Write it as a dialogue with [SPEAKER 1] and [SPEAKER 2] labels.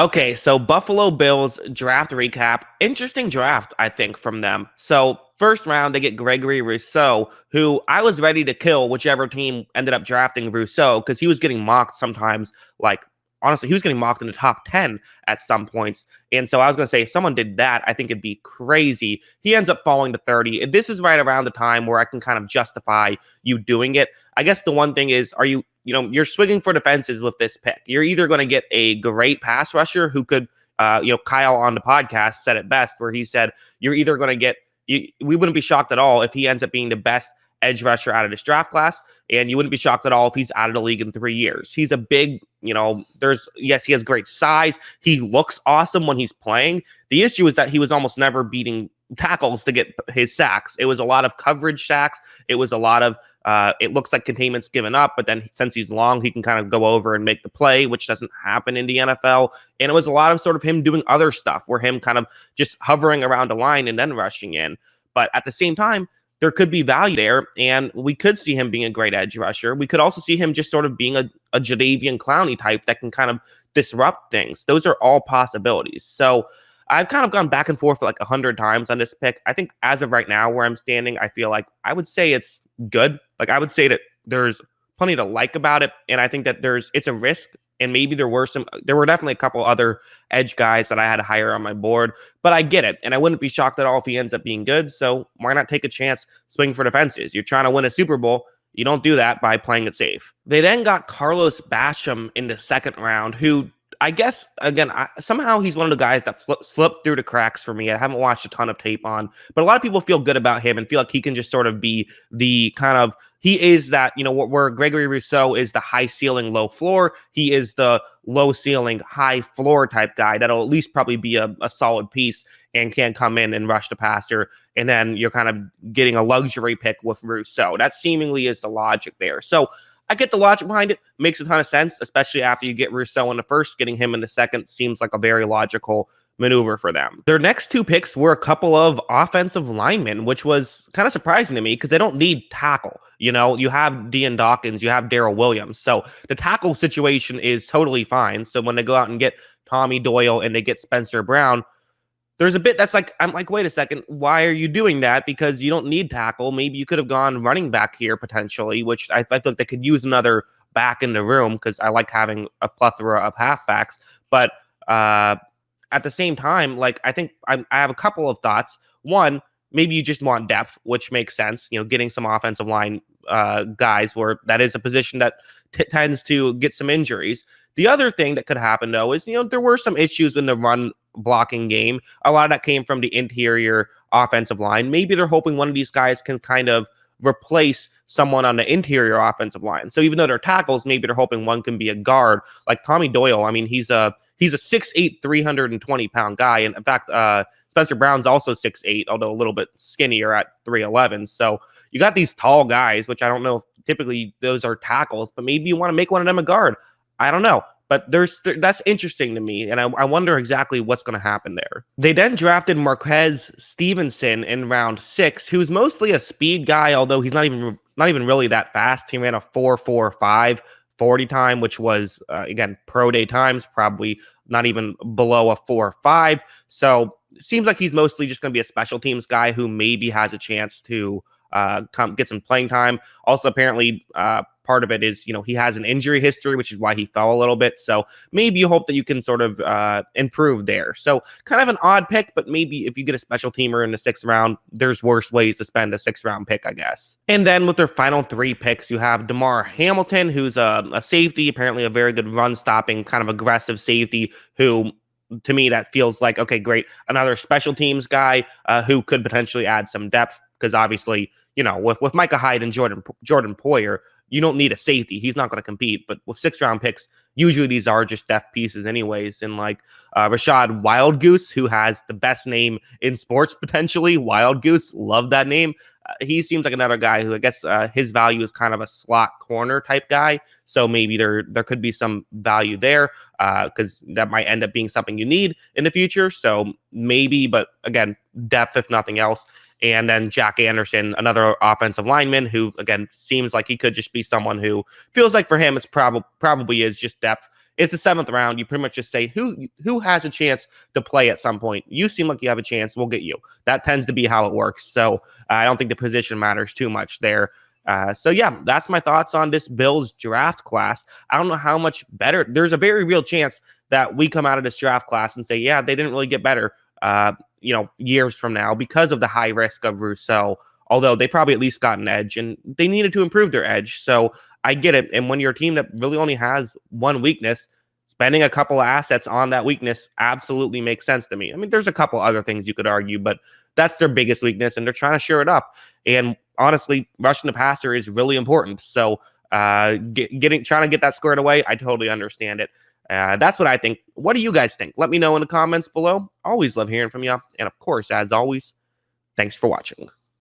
[SPEAKER 1] Okay, so Buffalo Bills draft recap. Interesting draft, I think, from them. So, first round, they get Gregory Rousseau, who I was ready to kill whichever team ended up drafting Rousseau because he was getting mocked sometimes. Like, honestly, he was getting mocked in the top 10 at some points. And so I was going to say, if someone did that, I think it'd be crazy. He ends up falling to 30. And this is right around the time where I can kind of justify you doing it. I guess the one thing is, you're swinging for the fences with this pick. You're either going to get a great pass rusher who could, Kyle on the podcast said it best, where he said, you're either going to get, we wouldn't be shocked at all if he ends up being the best edge rusher out of this draft class. And you wouldn't be shocked at all if he's out of the league in 3 years. He's a big, yes, he has great size. He looks awesome when he's playing. The issue is that he was almost never beating tackles to get his sacks. It was a lot of coverage sacks. It was a lot of, it looks like containment's given up, but then since he's long, he can kind of go over and make the play, which doesn't happen in the NFL. And it was a lot of sort of him doing other stuff where him kind of just hovering around a line and then rushing in. But at the same time, there could be value there, and we could see him being a great edge rusher. We could also see him just sort of being a Jadeveon Clowney type that can kind of disrupt things. Those are all possibilities. So I've kind of gone back and forth like 100 times on this pick. I think as of right now, where I'm standing, I feel like I would say it's good. Like I would say that there's plenty to like about it, and I think that it's a risk. And maybe there were definitely a couple other edge guys that I had higher on my board, but I get it. And I wouldn't be shocked at all if he ends up being good. So why not take a chance, swing for the fences? You're trying to win a Super Bowl. You don't do that by playing it safe. They then got Carlos Basham in the second round, who I guess, again, somehow he's one of the guys that slipped through the cracks for me. I haven't watched a ton of tape on, but a lot of people feel good about him and feel like he can just sort of be the kind of, he is that, where Gregory Rousseau is the high ceiling, low floor. He is the low ceiling, high floor type guy that'll at least probably be a solid piece and can come in and rush the passer. And then you're kind of getting a luxury pick with Rousseau. That seemingly is the logic there. So I get the logic behind it. Makes a ton of sense, especially after you get Rousseau in the first. Getting him in the second seems like a very logical maneuver for them. Their next two picks were a couple of offensive linemen, which was kind of surprising to me because they don't need tackle. You have Dean Dawkins, you have Darrell Williams. So the tackle situation is totally fine. So when they go out and get Tommy Doyle and they get Spencer Brown, there's a bit that's like, I'm like, wait a second, why are you doing that? Because you don't need tackle. Maybe you could have gone running back here potentially, which I feel like they could use another back in the room because I like having a plethora of halfbacks. But at the same time, like, I think I have a couple of thoughts. One, maybe you just want depth, which makes sense. Getting some offensive line guys where that is a position that tends to get some injuries. The other thing that could happen, though, is, there were some issues in the run blocking game. A lot of that came from the interior offensive line. Maybe they're hoping one of these guys can kind of replace someone on the interior offensive line. So even though they're tackles, maybe they're hoping one can be a guard. Like Tommy Doyle, I mean, he's a 6'8", 320-pound guy. And in fact, Spencer Brown's also 6'8", although a little bit skinnier at 311. So you got these tall guys, which I don't know if typically those are tackles, but maybe you want to make one of them a guard. I don't know. But that's interesting to me, and I wonder exactly what's going to happen there. They then drafted Marquez Stevenson in round 6, who's mostly a speed guy, although he's not even really that fast. He ran a 4.45 40 time, which was, again, pro day times, probably not even below a 4.5. So it seems like he's mostly just going to be a special teams guy who maybe has a chance to get some playing time. Also, apparently, part of it is, he has an injury history, which is why he fell a little bit. So maybe you hope that you can sort of improve there. So kind of an odd pick, but maybe if you get a special teamer in the 6th round, there's worse ways to spend a 6th round pick, I guess. And then with their final 3 picks, you have DeMar Hamilton, who's a safety, apparently a very good run stopping, kind of aggressive safety who, to me, that feels like, okay, great. Another special teams guy who could potentially add some depth because obviously, with Micah Hyde and Jordan Poyer, you don't need a safety. He's not going to compete. But with 6th round picks, usually these are just depth pieces anyways. And like Rashad Wildgoose, who has the best name in sports potentially, Wild Goose, love that name. He seems like another guy who I guess his value is kind of a slot corner type guy. So maybe there could be some value there because that might end up being something you need in the future. So maybe, but again, depth if nothing else. And then Jack Anderson, another offensive lineman who, again, seems like he could just be someone who feels like for him it's probably is just depth. it's the 7th round. You pretty much just say who has a chance to play at some point. You seem like you have a chance. We'll get you. That tends to be how it works. So I don't think the position matters too much there. So yeah, that's my thoughts on this Bills draft class. I don't know how much better. There's a very real chance that we come out of this draft class and say, yeah, they didn't really get better, years from now because of the high risk of Rousseau. Although they probably at least got an edge, and they needed to improve their edge. So I get it. And when you're a team that really only has one weakness, spending a couple of assets on that weakness absolutely makes sense to me. I mean, there's a couple other things you could argue, but that's their biggest weakness, and they're trying to shore it up. And honestly, rushing the passer is really important. So trying to get that squared away, I totally understand it. That's what I think. What do you guys think? Let me know in the comments below. Always love hearing from you. And of course, as always, thanks for watching.